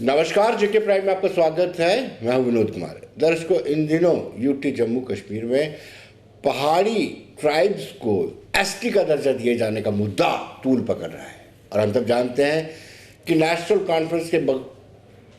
नमस्कार, जेके प्राइम में आपका स्वागत है। मैं हूं विनोद कुमार। दर्शकों, इन दिनों यूटी जम्मू कश्मीर में पहाड़ी ट्राइब्स को एसटी का दर्जा दिए जाने का मुद्दा तूल पकड़ रहा है। और हम सब जानते हैं कि नेशनल कॉन्फ्रेंस के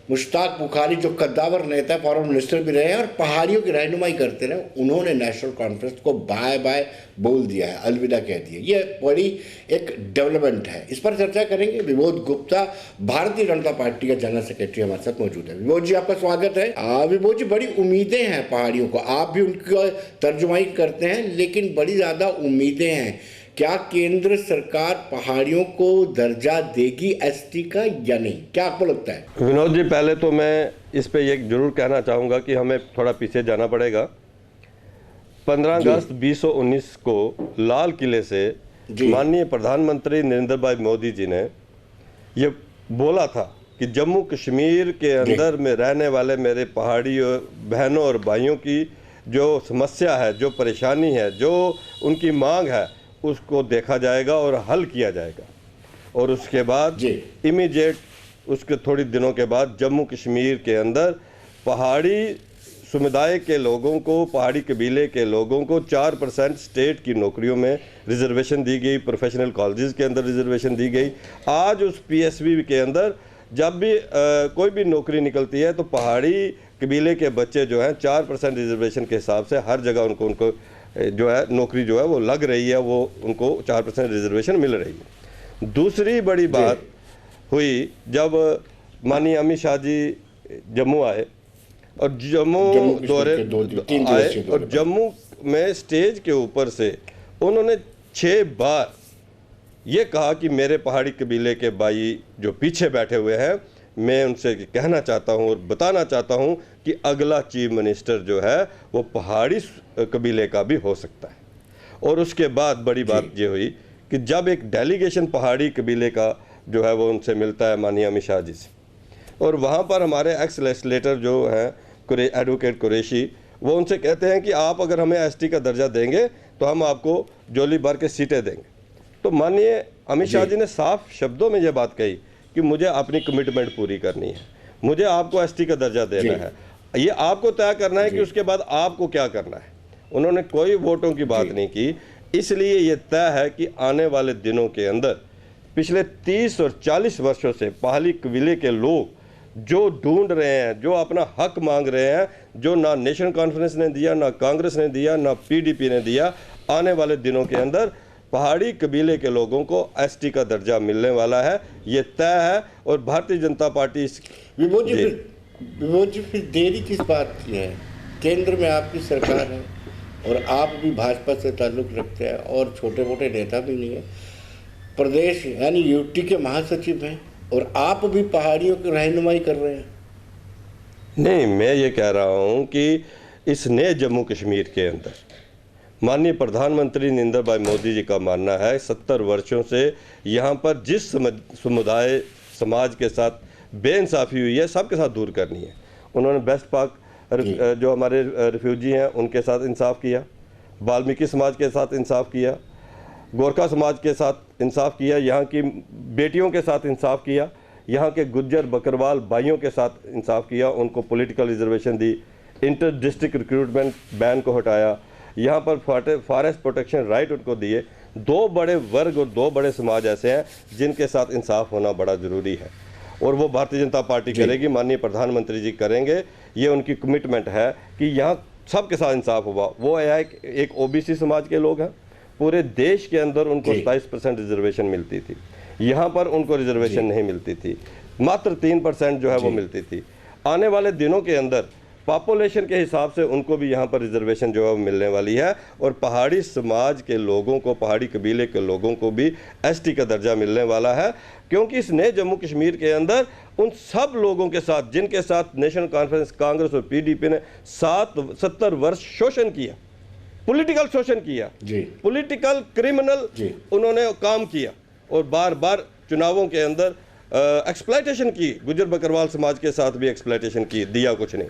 मुश्ताक बुखारी जो कद्दावर नेता, फॉरेन मिनिस्टर भी रहे हैं और पहाड़ियों की रहनुमाई करते रहे, उन्होंने नेशनल कॉन्फ्रेंस को बाय बाय बोल दिया है, अलविदा कह दिया। ये बड़ी एक डेवलपमेंट है। इस पर चर्चा करेंगे। विनोद गुप्ता, भारतीय जनता पार्टी का जनरल सेक्रेटरी, हमारे साथ मौजूद है। विनोद जी, आपका स्वागत है। विनोद जी, बड़ी उम्मीदें हैं पहाड़ियों को, आप भी उनकी तर्जुमाई करते हैं, लेकिन बड़ी ज़्यादा उम्मीदें हैं। क्या केंद्र सरकार पहाड़ियों को दर्जा देगी एसटी का या नहीं? क्या आपको लगता है? विनोद जी, पहले तो मैं इस पे ये जरूर कहना चाहूँगा कि हमें थोड़ा पीछे जाना पड़ेगा। 15 अगस्त 2019 को लाल किले से माननीय प्रधानमंत्री नरेंद्र भाई मोदी जी ने ये बोला था कि जम्मू कश्मीर के अंदर में रहने वाले मेरे पहाड़ी बहनों और भाइयों की जो समस्या है, जो परेशानी है, जो उनकी मांग है, उसको देखा जाएगा और हल किया जाएगा। और उसके बाद इमीडिएट उसके थोड़ी दिनों के बाद जम्मू कश्मीर के अंदर पहाड़ी समुदाय के लोगों को, पहाड़ी कबीले के लोगों को 4% स्टेट की नौकरियों में रिजर्वेशन दी गई, प्रोफेशनल कॉलेजेस के अंदर रिजर्वेशन दी गई। आज उस पीएसबी के अंदर जब भी कोई भी नौकरी निकलती है तो पहाड़ी कबीले के बच्चे जो हैं 4% रिजर्वेशन के हिसाब से हर जगह उनको जो है नौकरी जो है वो लग रही है, वो उनको 4% रिजर्वेशन मिल रही है। दूसरी बड़ी बात हुई जब माननीय अमित शाह जी जम्मू आए और जम्मू दौरे आए और जम्मू में स्टेज के ऊपर से उन्होंने 6 बार ये कहा कि मेरे पहाड़ी कबीले के भाई जो पीछे बैठे हुए हैं, मैं उनसे कहना चाहता हूं और बताना चाहता हूं कि अगला चीफ मिनिस्टर जो है वो पहाड़ी कबीले का भी हो सकता है। और उसके बाद बड़ी बात ये हुई कि जब एक डेलीगेशन पहाड़ी कबीले का जो है वो उनसे मिलता है माननीय अमित शाह जी से, और वहाँ पर हमारे एक्स लेजिस्लेटर जो हैं एडवोकेट कुरैशी, वो उनसे कहते हैं कि आप अगर हमें एसटी का दर्जा देंगे तो हम आपको जोली भर के सीटें देंगे। तो माननीय अमित शाह जी ने साफ शब्दों में ये बात कही कि मुझे अपनी कमिटमेंट पूरी करनी है, मुझे आपको एसटी का दर्जा देना है, ये आपको तय करना है कि उसके बाद आपको क्या करना है। उन्होंने कोई वोटों की बात नहीं की। इसलिए ये तय है कि आने वाले दिनों के अंदर पिछले 30 और 40 वर्षों से पहाड़ी कबीले के लोग जो ढूंढ रहे हैं, जो अपना हक मांग रहे हैं, जो ना नेशनल कॉन्फ्रेंस ने दिया, ना कांग्रेस ने दिया, ना पीडीपी ने दिया, आने वाले दिनों के अंदर पहाड़ी कबीले के लोगों को एसटी का दर्जा मिलने वाला है, ये तय है। और भारतीय जनता पार्टी विनोद जी, फिर देरी किस बात की है? केंद्र में आपकी सरकार है और आप भी भाजपा से ताल्लुक रखते हैं और छोटे मोटे नेता भी नहीं है, प्रदेश यानी यूटी के महासचिव हैं और आप भी पहाड़ियों की रहनुमाई कर रहे हैं। नहीं, मैं ये कह रहा हूँ कि इस नए जम्मू कश्मीर के अंदर माननीय प्रधानमंत्री नरेंद्र भाई मोदी जी का मानना है 70 वर्षों से यहाँ पर जिस समुदाय समाज के साथ बेइंसाफ़ी हुई है, सबके साथ दूर करनी है। उन्होंने वेस्ट पाक जो हमारे रिफ्यूजी हैं उनके साथ इंसाफ किया, वाल्मीकि समाज के साथ इंसाफ किया, गोरखा समाज के साथ इंसाफ किया, यहाँ की बेटियों के साथ इंसाफ किया, यहाँ के गुज्जर बकरवाल भाइयों के साथ इंसाफ किया, उनको पॉलिटिकल रिजर्वेशन दी, इंटर डिस्ट्रिक्ट रिक्रूटमेंट बैन को हटाया, यहाँ पर फॉरेस्ट प्रोटेक्शन राइट उनको दिए। 2 बड़े वर्ग और 2 बड़े समाज ऐसे हैं जिनके साथ इंसाफ होना बड़ा ज़रूरी है और वो भारतीय जनता पार्टी करेगी, माननीय प्रधानमंत्री जी करेंगे। ये उनकी कमिटमेंट है कि यहाँ सबके साथ इंसाफ हुआ। वो एक ओबीसी समाज के लोग हैं, पूरे देश के अंदर उनको 27% रिजर्वेशन मिलती थी, यहाँ पर उनको रिजर्वेशन नहीं मिलती थी, मात्र 3% जो है वो मिलती थी। आने वाले दिनों के अंदर पॉपुलेशन के हिसाब से उनको भी यहाँ पर रिजर्वेशन जो है वो मिलने वाली है और पहाड़ी समाज के लोगों को, पहाड़ी कबीले के लोगों को भी एसटी का दर्जा मिलने वाला है। क्योंकि इस नए जम्मू कश्मीर के अंदर उन सब लोगों के साथ जिनके साथ नेशनल कॉन्फ्रेंस, कांग्रेस और पीडीपी ने 70 वर्ष शोषण किया, पॉलिटिकल शोषण किया, पॉलिटिकल क्रिमिनल उन्होंने काम किया और बार बार चुनावों के अंदर एक्सप्लॉयटेशन की, गुज्जर बकरवाल समाज के साथ भी एक्सप्लॉयटेशन की, दिया कुछ नहीं,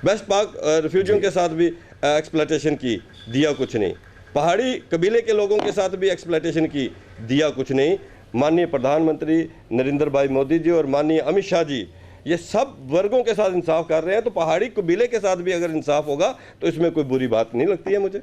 वेस्ट पाक रिफ्यूजियों के साथ भी एक्सप्लॉयटेशन की, दिया कुछ नहीं, पहाड़ी कबीले के लोगों के साथ भी एक्सप्लॉयटेशन की, दिया कुछ नहीं। माननीय प्रधानमंत्री नरेंद्र भाई मोदी जी और माननीय अमित शाह जी ये सब वर्गों के साथ इंसाफ कर रहे हैं, तो पहाड़ी कबीले के साथ भी अगर इंसाफ होगा तो इसमें कोई बुरी बात नहीं लगती है मुझे।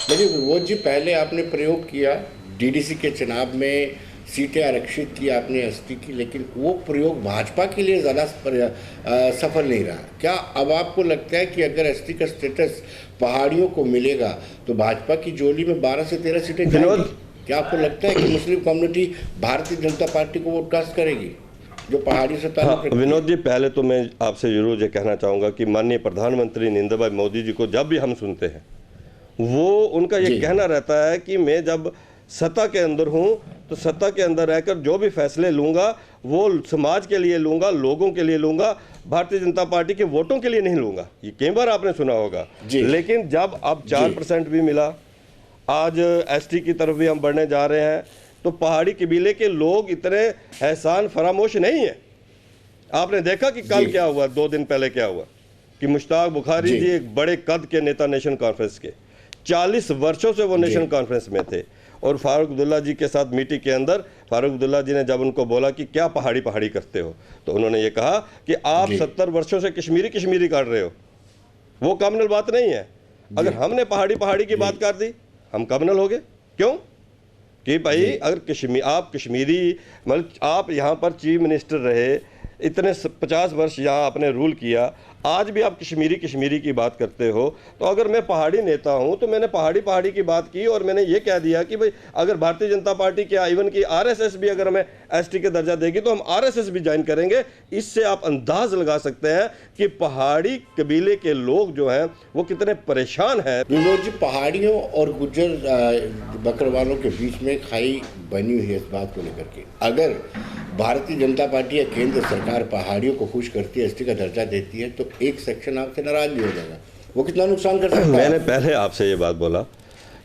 देखिए विनोद जी, पहले आपने प्रयोग किया डीडीसी के चुनाव में, सीटें आरक्षित की आपने एसटी की, लेकिन वो प्रयोग भाजपा के लिए ज़्यादा सफल नहीं रहा। क्या अब आपको लगता है कि अगर एसटी का स्टेटस पहाड़ियों को मिलेगा तो भाजपा की झोली में 12 से 13 सीटें जाएंगी? क्या आपको लगता है कि Muslim community Bharatiya Janata party को वोट कास्ट करेगी जो पहाड़ी से ताल्लुक रखती है? विनोद जी, पहले तो मैं आपसे जरूर ये कहना चाहूँगा कि माननीय प्रधानमंत्री नरेंद्र भाई मोदी जी को जब भी हम सुनते हैं, वो उनका ये कहना रहता है कि मैं जब सत्ता के अंदर हूँ तो सत्ता के अंदर रहकर जो भी फैसले लूँगा वो समाज के लिए लूँगा, लोगों के लिए लूँगा, भारतीय जनता पार्टी के वोटों के लिए नहीं लूँगा। ये कई बार आपने सुना होगा। लेकिन जब अब 4% भी मिला, आज एसटी की तरफ भी हम बढ़ने जा रहे हैं, तो पहाड़ी कबीले के लोग इतने एहसान फरामोश नहीं है। आपने देखा कि कल क्या हुआ, 2 दिन पहले क्या हुआ कि मुश्ताक बुखारी जी एक बड़े कद के नेता नेशन कॉन्फ्रेंस के, 40 वर्षों से वो नेशन कॉन्फ्रेंस में थे, और फारूक अब्दुल्ला जी के साथ मीटिंग के अंदर फारूक अब्दुल्ला जी ने जब उनको बोला कि क्या पहाड़ी पहाड़ी करते हो, तो उन्होंने ये कहा कि आप 70 वर्षों से कश्मीरी कश्मीरी कर रहे हो। वो कम्युनल बात नहीं है। अगर हमने पहाड़ी पहाड़ी की बात कर दी, हम कम्युनल हो गए। क्यों? कि भाई अगर आप कश्मीरी, मतलब आप यहाँ पर चीफ मिनिस्टर रहे, इतने 50 वर्ष यहाँ आपने रूल किया, आज भी आप कश्मीरी कश्मीरी की बात करते हो। तो अगर मैं पहाड़ी नेता हूँ तो मैंने पहाड़ी पहाड़ी की बात की, और मैंने ये कह दिया कि भाई अगर भारतीय जनता पार्टी क्या इवन की आरएसएस भी अगर हमें एसटी का दर्जा देगी तो हम आरएसएस भी ज्वाइन करेंगे। इससे आप अंदाज लगा सकते हैं कि पहाड़ी कबीले के लोग जो हैं वो कितने परेशान हैं। विनोद जी, पहाड़ियों और गुज्जर बकरवालों के बीच में खाई बनी हुई है इस बात को लेकर के। अगर भारतीय जनता पार्टी या केंद्र सरकार पहाड़ियों को खुश करती है, एसटी का दर्जा देती है, तो एक सेक्शन आपसे नाराज भी हो जाएगा। वो कितना नुकसान कर सकता है? मैंने पहले आपसे ये बात बोला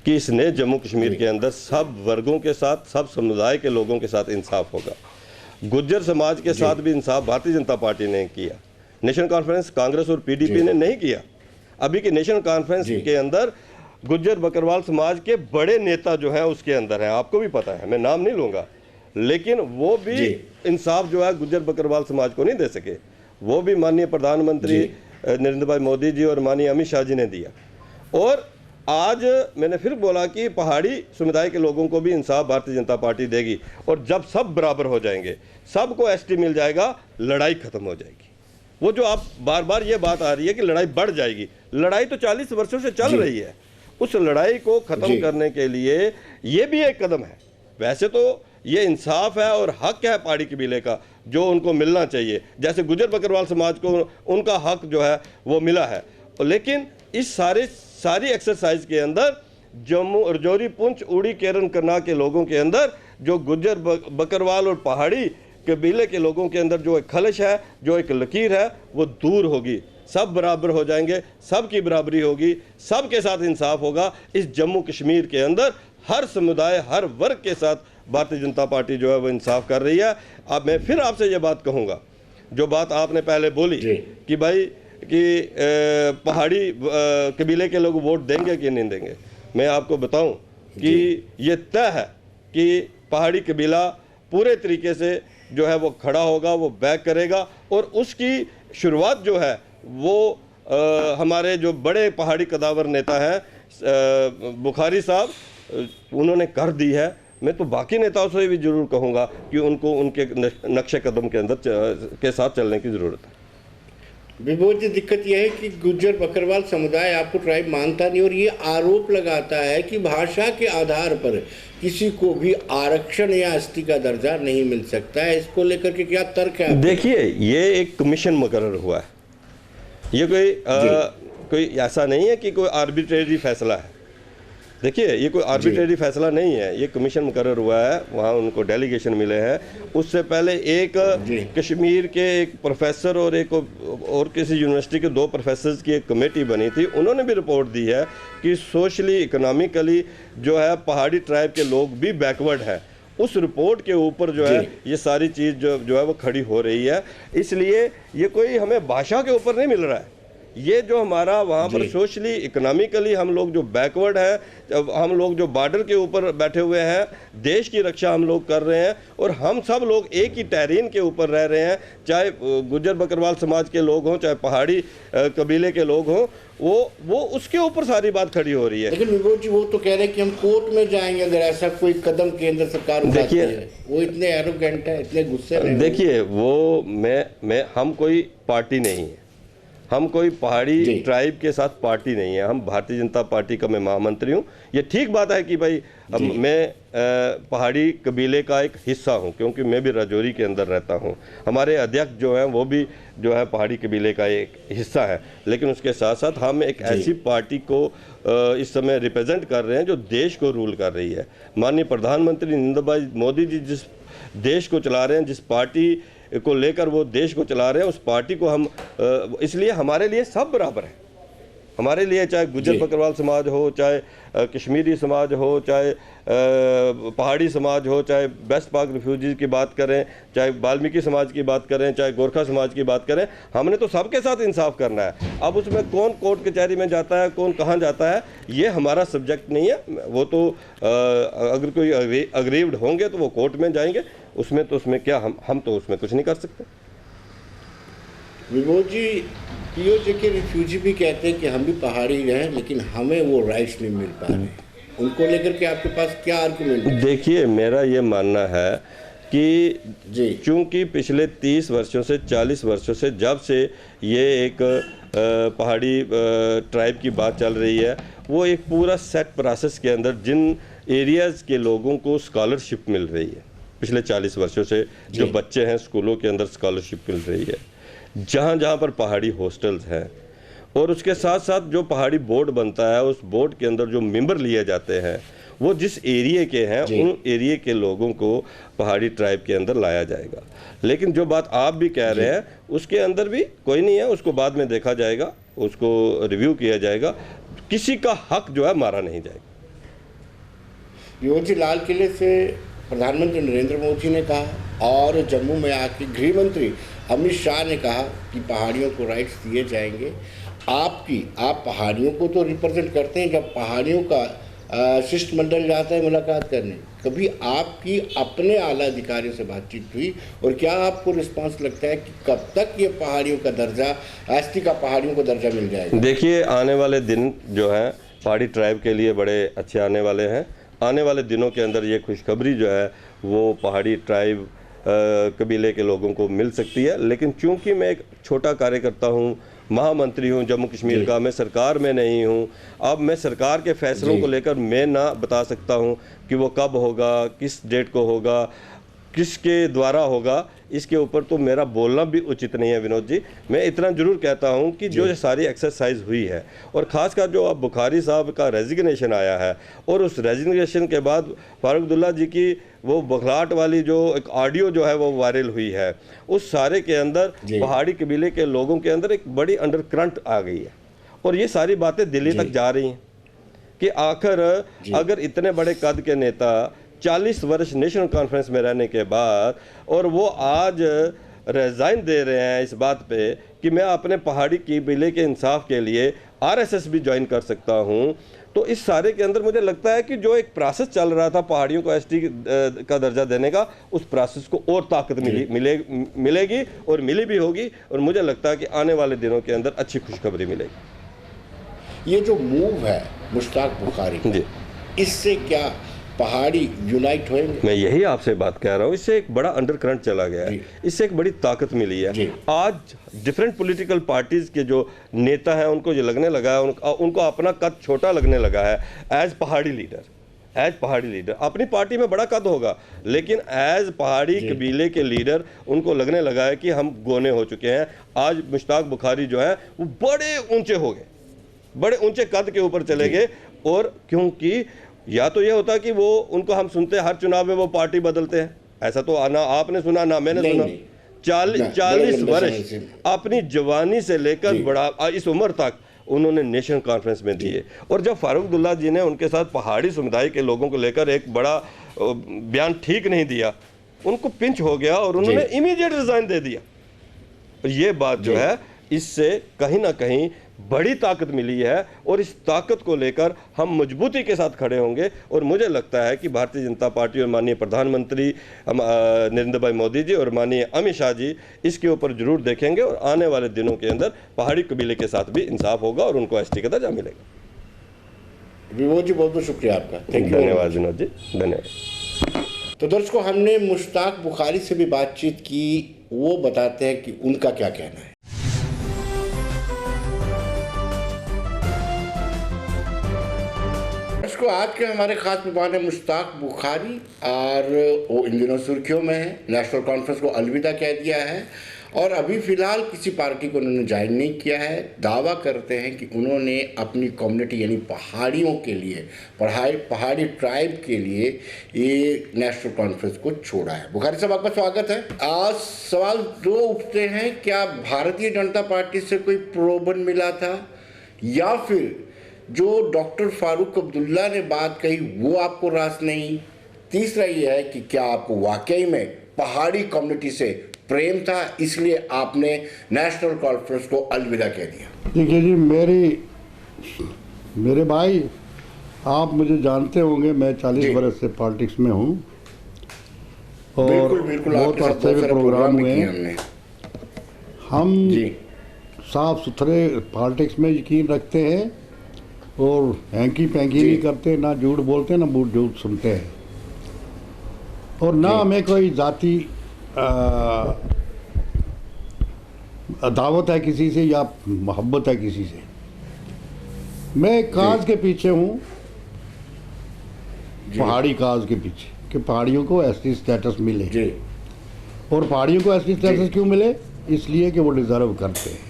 कि इसने जम्मू कश्मीर के अंदर सब वर्गों के साथ, सब समुदाय के लोगों के साथ इंसाफ होगा। गुज्जर समाज के साथ भी इंसाफ भारतीय जनता पार्टी ने किया, नेशनल कॉन्फ्रेंस कांग्रेस और पीडीपी ने नहीं किया। अभी की नेशनल कॉन्फ्रेंस के अंदर गुज्जर बकरवाल समाज के बड़े नेता जो है उसके अंदर है, आपको भी पता है, मैं नाम नहीं लूंगा, लेकिन वो भी इंसाफ जो है गुज्जर बकरवाल समाज को नहीं दे सके। वो भी माननीय प्रधानमंत्री नरेंद्र भाई मोदी जी और माननीय अमित शाह जी ने दिया। और आज मैंने फिर बोला कि पहाड़ी समुदाय के लोगों को भी इंसाफ भारतीय जनता पार्टी देगी, और जब सब बराबर हो जाएंगे, सबको एसटी मिल जाएगा, लड़ाई खत्म हो जाएगी। वो जो आप बार बार ये बात आ रही है कि लड़ाई बढ़ जाएगी, लड़ाई तो 40 वर्षों से चल रही है। उस लड़ाई को खत्म करने के लिए ये भी एक कदम है। वैसे तो ये इंसाफ है और हक है पहाड़ी कबीले का जो उनको मिलना चाहिए, जैसे गुज्जर बकरवाल समाज को उनका हक जो है वो मिला है। लेकिन इस सारी एक्सरसाइज के अंदर जम्मू, राजौरी, पुंछ, उड़ी, केरन, करनाल के लोगों के अंदर जो गुज्जर बकरवाल और पहाड़ी कबीले के लोगों के अंदर जो एक खलश है, जो एक लकीर है, वो दूर होगी। सब बराबर हो जाएंगे, सब की बराबरी होगी, सब के साथ इंसाफ होगा। इस जम्मू कश्मीर के अंदर हर समुदाय, हर वर्ग के साथ भारतीय जनता पार्टी जो है वो इंसाफ कर रही है। अब मैं फिर आपसे ये बात कहूँगा, जो बात आपने पहले बोली कि भाई कि पहाड़ी कबीले के लोग वोट देंगे कि नहीं देंगे, मैं आपको बताऊं कि ये तय है कि पहाड़ी कबीला पूरे तरीके से जो है वो खड़ा होगा, वो बैक करेगा। और उसकी शुरुआत जो है वो हमारे जो बड़े पहाड़ी कदावर नेता हैं बुखारी साहब, उन्होंने कर दी है। मैं तो बाकी नेताओं से भी जरूर कहूँगा कि उनको उनके नक्शे कदम के अंदर के साथ चलने की ज़रूरत है। विभोज जी, दिक्कत यह है कि गुज्जर बकरवाल समुदाय आपको ट्राइब मानता नहीं, और ये आरोप लगाता है कि भाषा के आधार पर किसी को भी आरक्षण या एसटी का दर्जा नहीं मिल सकता है। इसको लेकर के क्या तर्क है? देखिए, ये एक कमीशन मुकर्रर हुआ है, ये कोई ऐसा नहीं है कि कोई आर्बिट्रेरी फैसला है। देखिए, ये कोई आर्बिट्रेरी फैसला नहीं है, ये कमीशन मुकर्रर हुआ है, वहाँ उनको डेलीगेशन मिले हैं। उससे पहले एक कश्मीर के एक प्रोफेसर और किसी यूनिवर्सिटी के 2 प्रोफेसर्स की एक कमेटी बनी थी, उन्होंने भी रिपोर्ट दी है कि सोशली इकोनॉमिकली जो है पहाड़ी ट्राइब के लोग भी बैकवर्ड है। उस रिपोर्ट के ऊपर जो है ये सारी चीज़ जो है वो खड़ी हो रही है। इसलिए ये कोई हमें भाषा के ऊपर नहीं मिल रहा है, ये जो हमारा वहाँ पर सोशली इकोनॉमिकली हम लोग जो बैकवर्ड है, हम लोग जो बॉर्डर के ऊपर बैठे हुए हैं, देश की रक्षा हम लोग कर रहे हैं और हम सब लोग एक ही टैरीन के ऊपर रह रहे हैं, चाहे गुज्जर बकरवाल समाज के लोग हों, चाहे पहाड़ी कबीले के लोग हों, वो उसके ऊपर सारी बात खड़ी हो रही है। लेकिन विभूत जी वो तो कह रहे हैं कि हम कोर्ट में जाएंगे अगर ऐसा कोई कदम केंद्र सरकार उठाती है। वो इतने एरोगेंट है, इतने गुस्से में। देखिए वो मैं हम कोई पार्टी नहीं है, हम कोई पहाड़ी ट्राइब के साथ पार्टी नहीं है, हम भारतीय जनता पार्टी का मैं महामंत्री हूँ। ये ठीक बात है कि भाई मैं पहाड़ी कबीले का एक हिस्सा हूँ, क्योंकि मैं भी राजौरी के अंदर रहता हूँ। हमारे अध्यक्ष जो हैं वो भी जो है पहाड़ी कबीले का एक हिस्सा है, लेकिन उसके साथ साथ हम एक ऐसी पार्टी को इस समय रिप्रेजेंट कर रहे हैं जो देश को रूल कर रही है। माननीय प्रधानमंत्री नरेंद्र भाई मोदी जी जिस देश को चला रहे हैं, जिस पार्टी को लेकर वो देश को चला रहे हैं, उस पार्टी को हम इसलिए हमारे लिए सब बराबर है। हमारे लिए चाहे गुज्जर बकरवाल समाज हो, चाहे कश्मीरी समाज हो, चाहे पहाड़ी समाज हो, चाहे वेस्ट पाक रिफ्यूजीज की बात करें, चाहे वाल्मीकि समाज की बात करें, चाहे गोरखा समाज की बात करें, हमने तो सबके साथ इंसाफ करना है। अब उसमें कौन कोर्ट कचहरी में जाता है, कौन कहाँ जाता है, ये हमारा सब्जेक्ट नहीं है। वो तो अगर कोई अग्रीव्ड होंगे तो वो कोर्ट में जाएंगे, उसमें क्या हम तो उसमें कुछ नहीं कर सकते। विभूत जी, पीओजे के रिफ्यूजी भी कहते हैं कि हम भी पहाड़ी हैं लेकिन हमें वो राइट्स नहीं मिल पा रहे, उनको लेकर के आपके पास क्या आर्गुमेंट है? देखिए मेरा ये मानना है कि चूंकि पिछले 30 वर्षों से 40 वर्षों से जब से ये एक पहाड़ी ट्राइब की बात चल रही है, वो एक पूरा सेट प्रोसेस के अंदर जिन एरियाज़ के लोगों को स्कॉलरशिप मिल रही है, पिछले 40 वर्षों से जो बच्चे हैं स्कूलों के अंदर स्कॉलरशिप मिल रही है, जहाँ पर पहाड़ी हॉस्टल्स हैं, और उसके साथ साथ जो पहाड़ी बोर्ड बनता है, उस बोर्ड के अंदर जो मेंबर लिए जाते हैं वो जिस एरिया के हैं उन एरिया के लोगों को पहाड़ी ट्राइब के अंदर लाया जाएगा। लेकिन जो बात आप भी कह रहे हैं उसके अंदर भी कोई नहीं है, उसको बाद में देखा जाएगा, उसको रिव्यू किया जाएगा, किसी का हक जो है मारा नहीं जाएगा। योगी लाल किले से प्रधानमंत्री नरेंद्र मोदी ने कहा और जम्मू में आके गृह मंत्री अमित शाह ने कहा कि पहाड़ियों को राइट्स दिए जाएंगे। आप पहाड़ियों को तो रिप्रेजेंट करते हैं, जब पहाड़ियों का शिष्टमंडल जाता है मुलाकात करने, कभी आपकी अपने आला अधिकारियों से बातचीत हुई और क्या आपको रिस्पांस लगता है कि कब तक ये पहाड़ियों का दर्जा, एसटी का पहाड़ियों को दर्जा मिल जाएगा? देखिए आने वाले दिन जो है पहाड़ी ट्राइब के लिए बड़े अच्छे आने वाले हैं। आने वाले दिनों के अंदर ये खुशखबरी जो है वो पहाड़ी ट्राइब कबीले के लोगों को मिल सकती है। लेकिन चूंकि मैं एक छोटा कार्यकर्ता हूँ, महामंत्री हूँ जम्मू कश्मीर का, मैं सरकार में नहीं हूँ, अब मैं सरकार के फैसलों को लेकर मैं ना बता सकता हूँ कि वो कब होगा, किस डेट को होगा, किसके द्वारा होगा, इसके ऊपर तो मेरा बोलना भी उचित नहीं है विनोद जी। मैं इतना जरूर कहता हूं कि जो सारी एक्सरसाइज हुई है और ख़ासकर जो अब बुखारी साहब का रेजिग्नेशन आया है और उस रेजिग्नेशन के बाद फारूक अब्दुल्ला जी की वो बखलाहट वाली जो एक ऑडियो जो है वो वायरल हुई है, उस सारे के अंदर पहाड़ी कबीले के लोगों के अंदर एक बड़ी अंडर करंट आ गई है और ये सारी बातें दिल्ली तक जा रही हैं कि आखिर अगर इतने बड़े कद के नेता 40 वर्ष नेशनल कॉन्फ्रेंस में रहने के बाद और वो आज रिजाइन दे रहे हैं इस बात पे कि मैं अपने पहाड़ी कबीले के इंसाफ के लिए आरएसएस भी ज्वाइन कर सकता हूं, तो इस सारे के अंदर मुझे लगता है कि जो एक प्रोसेस चल रहा था पहाड़ियों को एसटी का दर्जा देने का, उस प्रोसेस को और ताकत मिलेगी और मिली भी होगी और मुझे लगता है कि आने वाले दिनों के अंदर अच्छी खुशखबरी मिलेगी। ये जो मूव है मुश्ताक बुखारी जी, इससे क्या पहाड़ी यूनाइट होंगे? मैं यही आपसे बात कह रहा हूँ, इससे एक बड़ा अंडरकरंट चला गया है, इससे एक बड़ी ताकत मिली है। आज डिफरेंट पॉलिटिकल पार्टीज के जो नेता हैं उनको ये लगने लगा है, उनको अपना कद छोटा लगने लगा है। एज पहाड़ी लीडर अपनी पार्टी में बड़ा कद होगा, लेकिन एज पहाड़ी कबीले के लीडर उनको लगने लगा है कि हम गोने हो चुके हैं। आज मुश्ताक बुखारी जो है वो बड़े ऊंचे हो गए, बड़े ऊंचे कद के ऊपर चले गए। और क्योंकि या तो ये होता कि वो उनको हम सुनते हर चुनाव में वो पार्टी बदलते हैं, ऐसा तो ना आपने सुना ना मैंने सुना। 40 वर्ष अपनी जवानी से लेकर बड़ा इस उम्र तक उन्होंने नेशनल कॉन्फ्रेंस में दिए। और जब फारूक अब्दुल्ला जी ने उनके साथ पहाड़ी समुदाय के लोगों को लेकर एक बड़ा बयान ठीक नहीं दिया, उनको पिंच हो गया और उन्होंने इमीडिएट रिजाइन दे दिया। ये बात जो है इससे कहीं ना कहीं बड़ी ताकत मिली है और इस ताकत को लेकर हम मजबूती के साथ खड़े होंगे। और मुझे लगता है कि भारतीय जनता पार्टी और माननीय प्रधानमंत्री नरेंद्र भाई मोदी जी और माननीय अमित शाह जी इसके ऊपर जरूर देखेंगे और आने वाले दिनों के अंदर पहाड़ी कबीले के साथ भी इंसाफ होगा और उनको एसटी का दर्जा मिलेगा। विनोद जी बहुत बहुत शुक्रिया आपका, थैंक यू। धन्यवाद विनोद जी, धन्यवाद। तो दर्शकों, हमने मुश्ताक बुखारी से भी बातचीत की, वो बताते हैं कि उनका क्या कहना है। दर्शकों, आज के हमारे खास मेहमान है मुश्ताक बुखारी और वो इन दिनों सुर्खियों में है। नेशनल कॉन्फ्रेंस को अलविदा कह दिया है और अभी फिलहाल किसी पार्टी को उन्होंने ज्वाइन नहीं किया है। दावा करते हैं कि उन्होंने अपनी कम्युनिटी यानी पहाड़ियों के लिए, पहाड़ी ट्राइब के लिए ये नेशनल कॉन्फ्रेंस को छोड़ा है। बुखारी साहब, आपका स्वागत है। आज सवाल दो उठते हैं, क्या भारतीय जनता पार्टी से कोई प्रलोभन मिला था या फिर जो डॉक्टर फारूक अब्दुल्ला ने बात कही वो आपको रास नहीं? तीसरा ये है कि क्या आपको वाकई में पहाड़ी कम्युनिटी से प्रेम था, इसलिए आपने नेशनल कॉन्फ्रेंस को अलविदा कह दिया? देखिए जी, मेरे भाई, आप मुझे जानते होंगे, मैं 40 बरस से पॉलिटिक्स में हूँ और बिल्कुल बहुत अच्छे भी प्रोग्राम हुए हैं। हम साफ सुथरे पॉलिटिक्स में यकीन रखते हैं और हैंकी पैंकी नहीं करते, ना झूठ बोलते ना झूठ सुनते हैं, और ना हमें कोई जाति दावत है किसी से या मोहब्बत है किसी से। मैं काज के पीछे हूँ, पहाड़ी काज के पीछे, कि पहाड़ियों को एसटी स्टेटस मिले। और पहाड़ियों को एसटी स्टेटस क्यों मिले? इसलिए कि वो डिज़र्व करते हैं,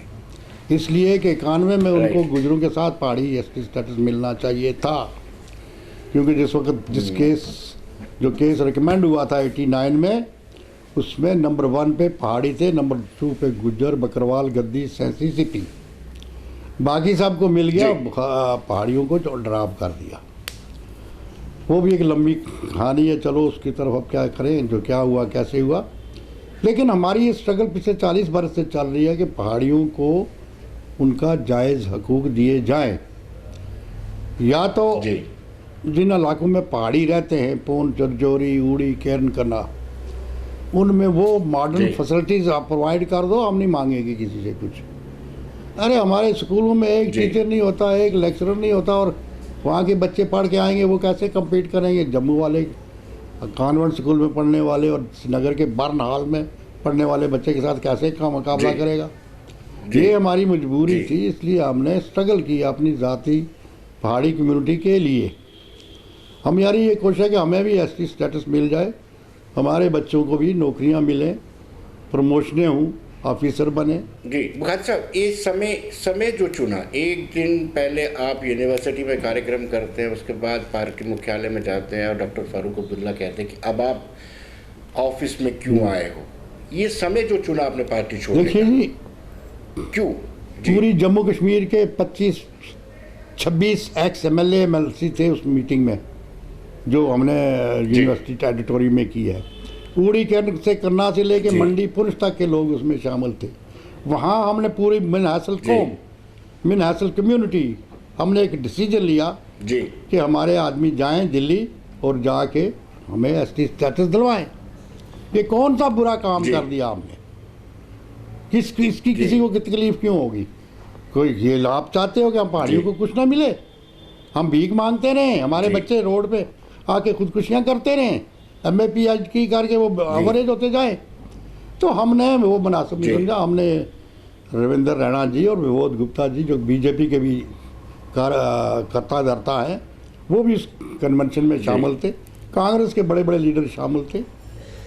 इसलिए कि 91 में उनको गुजरों के साथ पहाड़ी एसटी स्टेटस मिलना चाहिए था, क्योंकि जिस वक्त जो केस रिकमेंड हुआ था 89 में, उसमें नंबर 1 पे पहाड़ी थे, नंबर 2 पे गुज्जर, बकरवाल, गद्दी, सैंसी, सिपी, बाकी सबको मिल गया, पहाड़ियों को ड्रॉप कर दिया। वो भी एक लंबी कहानी है, चलो उसकी तरफ अब क्या करें, जो क्या हुआ कैसे हुआ। लेकिन हमारी ये स्ट्रगल पिछले 40 बरस से चल रही है कि पहाड़ियों को उनका जायज़ हकूक़ दिए जाएं। या तो जिन इलाकों में पहाड़ी रहते हैं, पूंछ, जरजौरी, ऊड़ी, केरन कन्ना, उनमें वो मॉडर्न फैसिलिटीज़ आप प्रोवाइड कर दो, हम नहीं मांगेंगे किसी से कुछ। अरे हमारे स्कूलों में एक टीचर नहीं होता, एक लेक्चरर नहीं होता, और वहाँ के बच्चे पढ़ के आएंगे, वो कैसे कम्पीट करेंगे जम्मू वाले कॉन्वेंट स्कूल में पढ़ने वाले और श्रीनगर के बर्न हॉल में पढ़ने वाले बच्चे के साथ कैसे का मुकाबला करेगा? ये हमारी मजबूरी थी, इसलिए हमने स्ट्रगल की अपनी ज़ाती पहाड़ी कम्युनिटी के लिए। हमारी ये कोशिश है कि हमें भी एसटी स्टेटस मिल जाए, हमारे बच्चों को भी नौकरियां मिलें, प्रमोशनें हों, ऑफिसर बने। जी बुखारी साहब, ये समय जो चुना, एक दिन पहले आप यूनिवर्सिटी में कार्यक्रम करते हैं, उसके बाद पार्टी मुख्यालय में जाते हैं और डॉक्टर फारूक अब्दुल्ला कहते हैं कि अब आप ऑफिस में क्यों आए हो, ये समय जो चुना आपने पार्टी छोड़ने का, देखिए जी, क्यों? पूरी जम्मू कश्मीर के 25-26 एक्स MLA MLC थे उस मीटिंग में जो हमने यूनिवर्सिटी टेरिटोरी में की है। उड़ी कैंट से करना से लेके मंडी पुंछ तक के लोग उसमें शामिल थे। वहाँ हमने पूरी मिन हासिल कौम, मिन हासिल कम्युनिटी, हमने एक डिसीजन लिया कि हमारे आदमी जाएं दिल्ली और जाके हमें एसटी स्टेटस दिलवाएं। ये कौन सा बुरा काम कर दिया हमने? इसकी किसी को तकलीफ क्यों होगी? कोई ये लाभ चाहते हो कि हम पहाड़ियों को कुछ ना मिले? हम भीख मांगते रहें, हमारे बच्चे रोड पे आके खुदकुशियाँ करते रहें, MA PhD करके वो एवरेज होते जाए? तो हमने वो मुनासिब नहीं समझा। हमने रविंद्र रैना जी और विनोद गुप्ता जी, जो बीजेपी के भी करता धरता है, वो भी इस कन्वेंशन में शामिल थे। कांग्रेस के बड़े बड़े लीडर शामिल थे,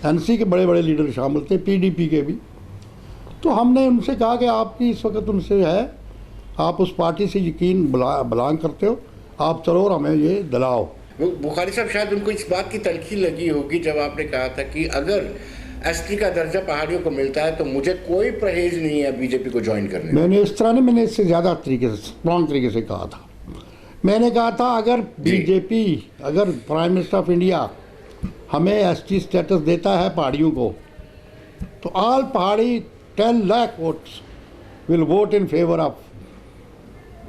NC के बड़े बड़े लीडर शामिल थे, PDP के भी। तो हमने उनसे कहा कि आपकी इस वक्त उनसे है, आप उस पार्टी से यकीन बिलोंग करते हो, आप चलो और हमें ये दिलाओ। बुखारी साहब, शायद उनको इस बात की तलखी लगी होगी जब आपने कहा था कि अगर एसटी का दर्जा पहाड़ियों को मिलता है तो मुझे कोई परहेज नहीं है बीजेपी को ज्वाइन करने। मैंने इस तरह नहीं, मैंने इससे ज़्यादा तरीके से, स्ट्रॉन्ग तरीके से कहा था। मैंने कहा था अगर बीजेपी, अगर प्राइम मिनिस्टर ऑफ इंडिया हमें एसटी स्टेटस देता है पहाड़ियों को, तो all Pahari 10 lakh votes will vote in favour of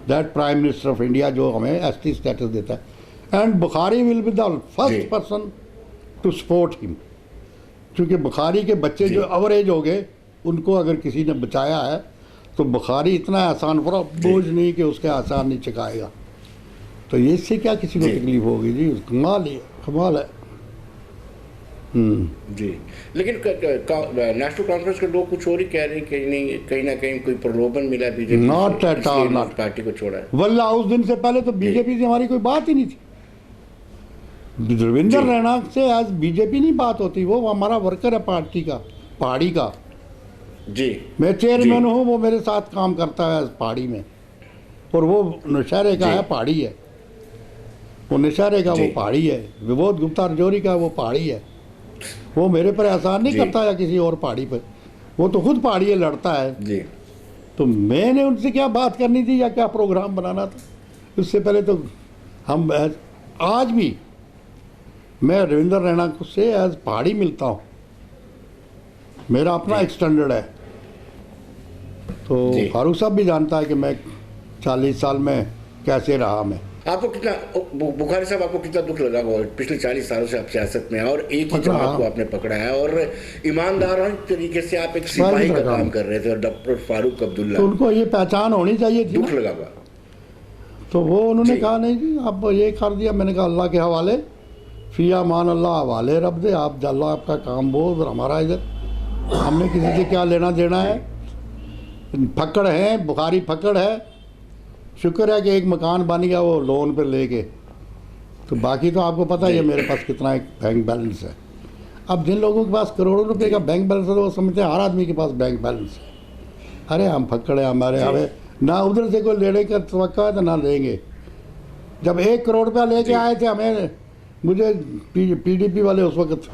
that prime minister of India जो हमें एसटी स्टेटस देता है, and Bukhari will be the जी। First person to support him. क्योंकि बुखारी के बच्चे जी। जो अवरेज हो गए, उनको अगर किसी ने बचाया है तो बुखारी इतना आसान बोझ नहीं कि उसके आसान नहीं चुकाएगा। तो ये इससे क्या किसी को जी। तकलीफ होगी जी? कमाल है, कमाल है। जी, लेकिन नेशनल कॉन्फ्रेंस के लोग कुछ और ही कह रहे हैं कि नहीं, कहीं ना कहीं कोई प्रलोभन मिला BJP Not at all, not. Party को छोड़ा है। वल्ला उस दिन से पहले तो बीजेपी से हमारी कोई बात ही नहीं थी। रविंदर जी। रैना से आज बीजेपी नहीं बात होती, वो हमारा वर्कर है पार्टी का, पहाड़ी का। जी, मैं चेयरमैन जी। हूँ, वो मेरे साथ काम करता है पहाड़ी में, और वो नौशहरे का जी। है, पहाड़ी है। वो नौशहरे का, वो जी। पहाड़ी है। विबोध गुप्ता रजौरी का, वो पहाड़ी है। वो मेरे पर एहसान नहीं जी। करता या किसी और पहाड़ी पर, वो तो खुद पहाड़ी है, लड़ता है। जी, तो मैंने उनसे क्या बात करनी थी या क्या प्रोग्राम बनाना था? उससे पहले तो हम आज भी मैं रविंदर रैना से एज पहाड़ी मिलता हूँ, मेरा अपना एक स्टैंडर्ड है। तो जी। फारूक साहब भी जानता है कि मैं 40 साल में कैसे रहा मैं। आपको कितना बुखारी साहब, आपको कितना दुख लगा होगा? पिछले 40 सालों से आप सियासत में हैं और एक ही पकड़ा। जमात को आपने पकड़ा है और ईमानदाराना तरीके से आप एक सिपाही का काम कर रहे थे, और डॉक्टर फारूक अब्दुल्ला, तो उनको ये पहचान होनी चाहिए थी दुख ना। लगा होगा। तो वो उन्होंने जी। कहा नहीं जी आप ये कर दिया। मैंने कहा अल्लाह के हवाले, फिया मान अल्लाह हवाले रब दे, आप अल्लाह आपका काम बोझ और हमारा इधर, हमने किसी से क्या लेना देना है। फक्कड़ है, बुखारी फक्कड़ है। शुक्र है कि एक मकान बन गया वो लोन पर लेके, तो बाकी तो आपको पता ही है मेरे पास कितना एक बैंक बैलेंस है। अब जिन लोगों के पास करोड़ों रुपए का बैंक बैलेंस है तो वो समझते हैं हर आदमी के पास बैंक बैलेंस है। अरे हम फक्कड़ हैं, हमारे जी। हमें ना उधर से कोई लेने का तवक्का है तो ना लेंगे। जब 1 करोड़ रुपया लेके जी। आए थे मुझे पीडीपी वाले उस वक्त,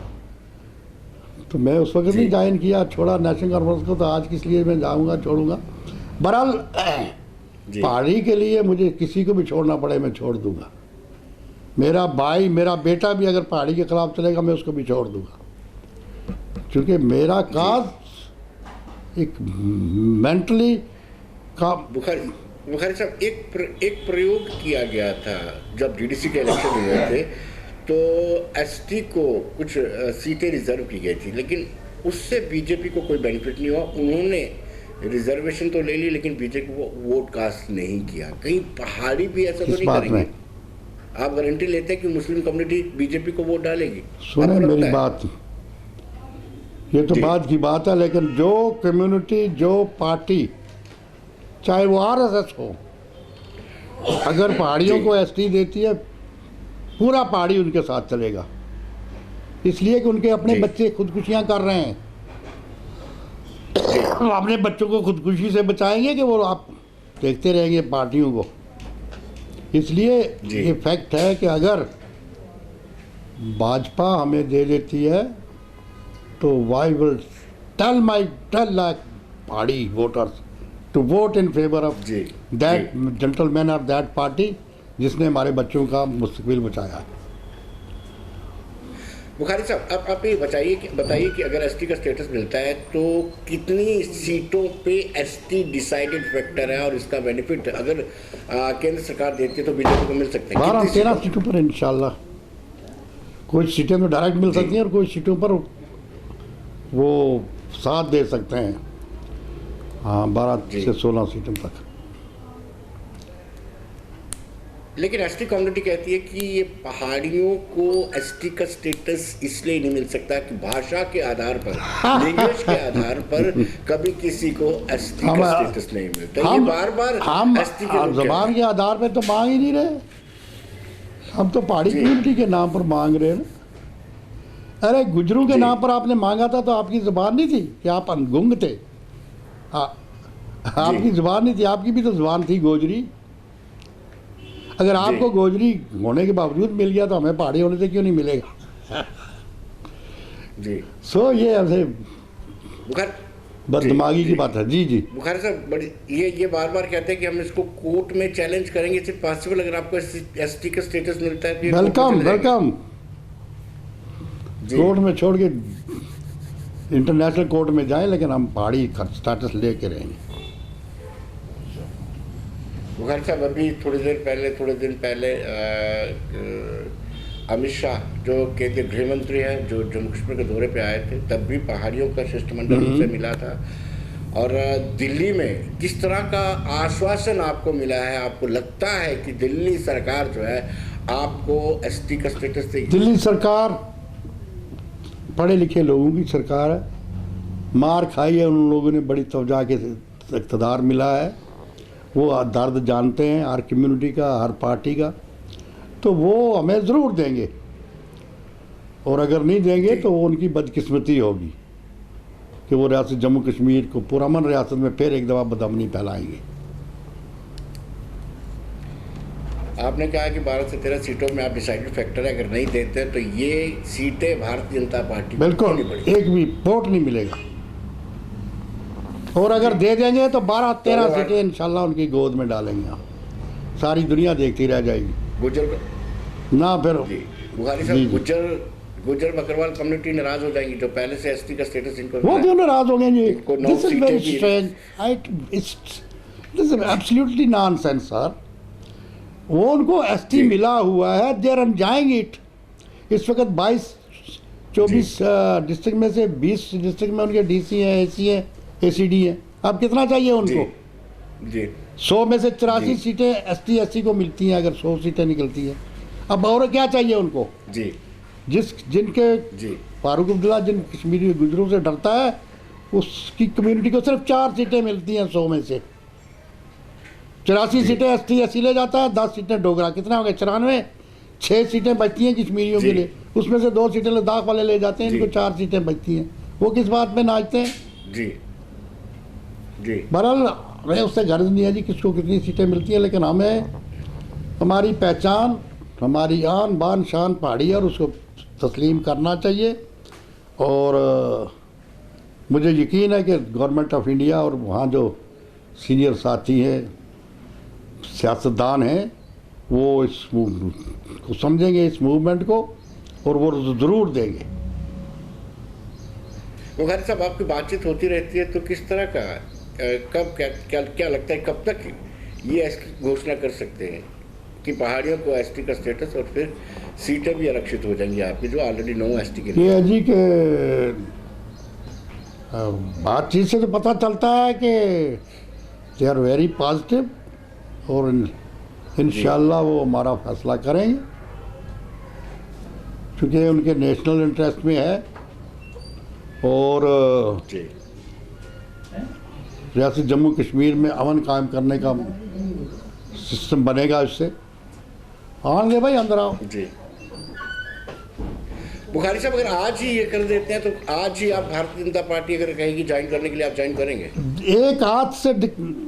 तो मैं उस वक्त जी। नहीं ज्वाइन किया, छोड़ा नेशनल कॉन्फ्रेंस को। तो आज किस लिए मैं जाऊंगा, छोड़ूंगा? बहरहाल जी। पहाड़ी के लिए मुझे किसी को भी छोड़ना पड़े मैं छोड़ दूंगा। मेरा भाई, मेरा बेटा भी अगर पहाड़ी के खिलाफ चलेगा मैं उसको भी छोड़ दूंगा, क्योंकि मेरा काज एक मेंटली का। बुखारी साहब, एक प्रयोग किया गया था जब डीडीसी के इलेक्शन हुए थे, तो एसटी को कुछ सीटें रिजर्व की गई थी, लेकिन उससे बीजेपी को कोई बेनिफिट नहीं हुआ। उन्होंने रिजर्वेशन तो ले ली, लेकिन बीजेपी को वोट कास्ट नहीं किया। कहीं पहाड़ी भी ऐसा तो किस नहीं बात करेंगे? में? आप गारंटी लेते हैं कि मुस्लिम कम्युनिटी बीजेपी को वोट डालेगी? सुने आपको लगता मेरी है? बात, ये तो जी। बात की बात है, लेकिन जो कम्युनिटी, जो पार्टी, चाहे वो आरएसएस हो, अगर पहाड़ियों जी। को एसटी देती है, पूरा पहाड़ी उनके साथ चलेगा। इसलिए कि उनके अपने जी। बच्चे खुदकुशियां कर रहे हैं। हम अपने बच्चों को खुदकुशी से बचाएंगे कि वो आप देखते रहेंगे पार्टियों को? इसलिए जी। ये फैक्ट है कि अगर भाजपा हमें दे देती है तो why will tell like Pahari voters to vote in favour of जी। That gentleman of that party जिसने हमारे बच्चों का मुस्तकबिल बचाया है। बुखारी साहब, आप ये बताइए कि अगर एसटी का स्टेटस मिलता है तो कितनी सीटों पे एसटी डिसाइडेड फैक्टर है, और इसका बेनिफिट अगर केंद्र सरकार देती है तो बीजेपी को मिल सकता है? 12-13 सीटों पर इंशाल्लाह। कुछ सीटें तो डायरेक्ट मिल सकती हैं और कुछ सीटों पर वो साथ दे सकते हैं। हाँ, 12 जी। से 16 सीटों तक। लेकिन एसटी कम्युनिटी कहती है कि ये पहाड़ियों को एसटी का स्टेटस इसलिए नहीं मिल सकता कि भाषा के आधार पर, लैंग्वेज के आधार पर कभी किसी को एसटी का स्टेटस नहीं मिलता। ये बार-बार हम एसटी के लोग जबान कहते के आधार पे तो मांग ही नहीं रहे। हम तो पहाड़ी जी। कम्युनिटी के नाम पर मांग रहे हैं ना। अरे गुजरों के जी। नाम पर आपने मांगा था तो आपकी जुबान नहीं थी कि आप गुंग थे? आपकी जुबान नहीं थी, आपकी भी तो जुबान थी गोजरी। अगर आपको गोजरी होने के बावजूद मिल गया तो हमें पहाड़ी होने से क्यों नहीं मिलेगा? जी। सो ये ऐसे बुखार बददिमागी जी। की बात है। जी जी। बुखारी साहब, बड़ी ये बार-बार कहते हैं कि हम इसको कोर्ट में चैलेंज करेंगे। इज इट पॉसिबल अगर आपको एसटी का स्टेटस मिलता है? तो वेलकम वेलकम। जी। कोर्ट में छोड़ के इंटरनेशनल कोर्ट में जाएं, लेकिन हम पहाड़ी का स्टेटस लेके रहेंगे। बुखारी साहब, अभी थोड़ी दिन पहले अमित शाह जो केंद्रीय गृह मंत्री हैं, जो जम्मू कश्मीर के दौरे पे आए थे, तब भी पहाड़ियों का शिष्टमंडल उनसे मिला था। और दिल्ली में किस तरह का आश्वासन आपको मिला है? आपको लगता है कि दिल्ली सरकार जो है आपको एसटी का स्टेटस देगी? दिल्ली सरकार पढ़े लिखे लोगों की सरकार है, मार खाई है उन लोगों ने, बड़ी तवज्जो के इक़्तिदार मिला है, वो दर्द जानते हैं हर कम्युनिटी का, हर पार्टी का, तो वो हमें ज़रूर देंगे। और अगर नहीं देंगे तो वो उनकी बदकिस्मती होगी कि वो रियासत जम्मू कश्मीर को, पुरअमन रियासत में फिर एक दफ़ा बदअमनी फैलाएंगे। आपने कहा कि 12 से 13 सीटों में आप डिसाइडिंग फैक्टर है, अगर नहीं देते तो ये सीटें भारतीय जनता पार्टी को बिल्कुल एक भी वोट नहीं मिलेगा। और अगर दे देंगे तो 12-13 सीटें इंशाल्लाह उनकी गोद में डालेंगे, सारी दुनिया देखती रह जाएगी। गुजर ना फिर बुखारी साहब, गुजर बकरवाल कम्युनिटी नाराज हो जाएंगी, जो पहले से एसटी का स्टेटस इनको, वो क्यों नाराज हो गए जी? इनको 9 दिस इज सीटें वेरी भी- strange, this is absolutely nonsense sir. वो उनको एसटी मिला हुआ है, देर एंजॉयिंग इट। इस वक्त 22-24 डिस्ट्रिक्ट में से 20 डिस्ट्रिक्ट में उनके डीसी हैं, एसी हैं, एसीडी हैं। अब कितना चाहिए उनको? जी 100 में से 84 सीटें एसटी एससी को मिलती हैं, अगर 100 सीटें निकलती हैं। अब और क्या चाहिए उनको? जी जिनके जी फारूक अब्दुल्ला जिन कश्मीरी गुजरों से डरता है, उसकी कम्युनिटी को सिर्फ 4 सीटें मिलती हैं 100 में से। 84 सीटें एसटी एससी ले जाता है, 10 सीटें डोगरा, कितना हो गया? 94। 6 सीटें बचती हैं कश्मीरियों के लिए, उसमें से 2 सीटें लद्दाख वाले ले जाते हैं, इनको 4 सीटें बचती हैं। वो किस बात में नाचते हैं? जी जी बहरहाल हमें उससे गर्ज नहीं है जी किसको कितनी सीटें मिलती हैं, लेकिन हमें हमारी पहचान, हमारी आन बान शान पहाड़ी है और उसको तस्लीम करना चाहिए। और मुझे यकीन है कि गवर्नमेंट ऑफ इंडिया और वहाँ जो सीनियर साथी हैं, सियासतदान हैं, वो इस को समझेंगे, इस मूवमेंट को, और वो ज़रूर देंगे। बुखारी साहब, आपकी बातचीत होती रहती है, तो किस तरह का कब क्या लगता है कब तक ये घोषणा कर सकते हैं कि पहाड़ियों को एसटी का स्टेटस और फिर सीटें भी आरक्षित हो जाएंगी आपकी, जो ऑलरेडी 9 एसटी के लिए? ये है जी कि बातचीत से तो पता चलता है कि दे आर वेरी पॉजिटिव, और इंशाल्लाह वो हमारा फैसला करेंगे, क्योंकि उनके नेशनल इंटरेस्ट में है। और जी रियासत जम्मू कश्मीर में अमन कायम करने का सिस्टम बनेगा इससे। आएंगे भाई, अंदर आओ। जी बुखारी साहब, अगर आज ही ये कर देते हैं तो आज ही आप भारतीय जनता पार्टी अगर कहेगी ज्वाइन करने के लिए, आप ज्वाइन करेंगे? एक हाथ से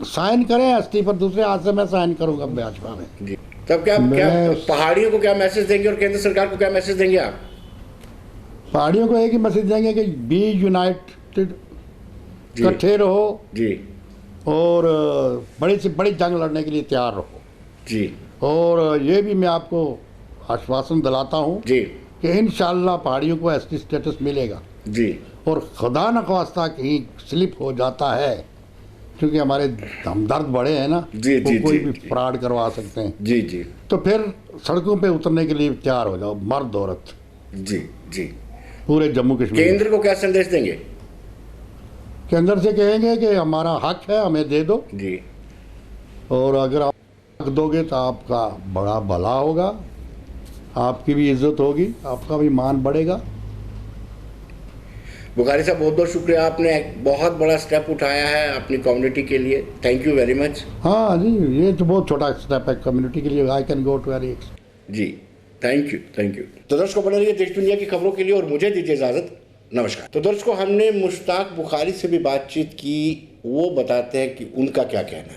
साइन करें एसटी पर, दूसरे हाथ से मैं साइन करूंगा भाजपा में। जी, तब क्या पहाड़ियों को क्या मैसेज देंगे और केंद्र सरकार को क्या मैसेज देंगे आप? पहाड़ियों को एक ही मैसेज देंगे कि बी यूनाइटेड, इकट्ठे रहो जी, और बड़ी से बड़ी जंग लड़ने के लिए तैयार रहो जी। और ये भी मैं आपको आश्वासन दिलाता हूँ जी कि इंशाअल्लाह पहाड़ियों को एसटी स्टेटस मिलेगा। जी। और खुदा न ख्वास्ता कहीं स्लिप हो जाता है, क्योंकि हमारे हमदर्द बड़े हैं ना, जी, वो जी, कोई जी, भी जी। फ्रॉड करवा सकते हैं, जी जी तो फिर सड़कों पे उतरने के लिए तैयार हो जाओ, मर्द औरत, जी जी। पूरे जम्मू कश्मीर। केंद्र को क्या संदेश देंगे? केंद्र से कहेंगे कि हमारा हक है, हमें दे दो, जी और अगर आप हक दोगे तो आपका बड़ा भला होगा, आपकी भी इज्जत होगी, आपका भी मान बढ़ेगा। बुखारी साहब, बहुत बहुत शुक्रिया, आपने एक बहुत बड़ा स्टेप उठाया है अपनी कम्युनिटी के लिए। Thank you very much. हाँ जी, ये तो बहुत छोटा स्टेप है कम्युनिटी के लिए। I can go to very. जी थैंक यू। तो दर्शकों, बने रहिए देश दुनिया की खबरों के लिए और मुझे दीजिए इजाजत। नमस्कार। तो दर्शकों, हमने मुश्ताक बुखारी से भी बातचीत की, वो बताते हैं कि उनका क्या कहना है।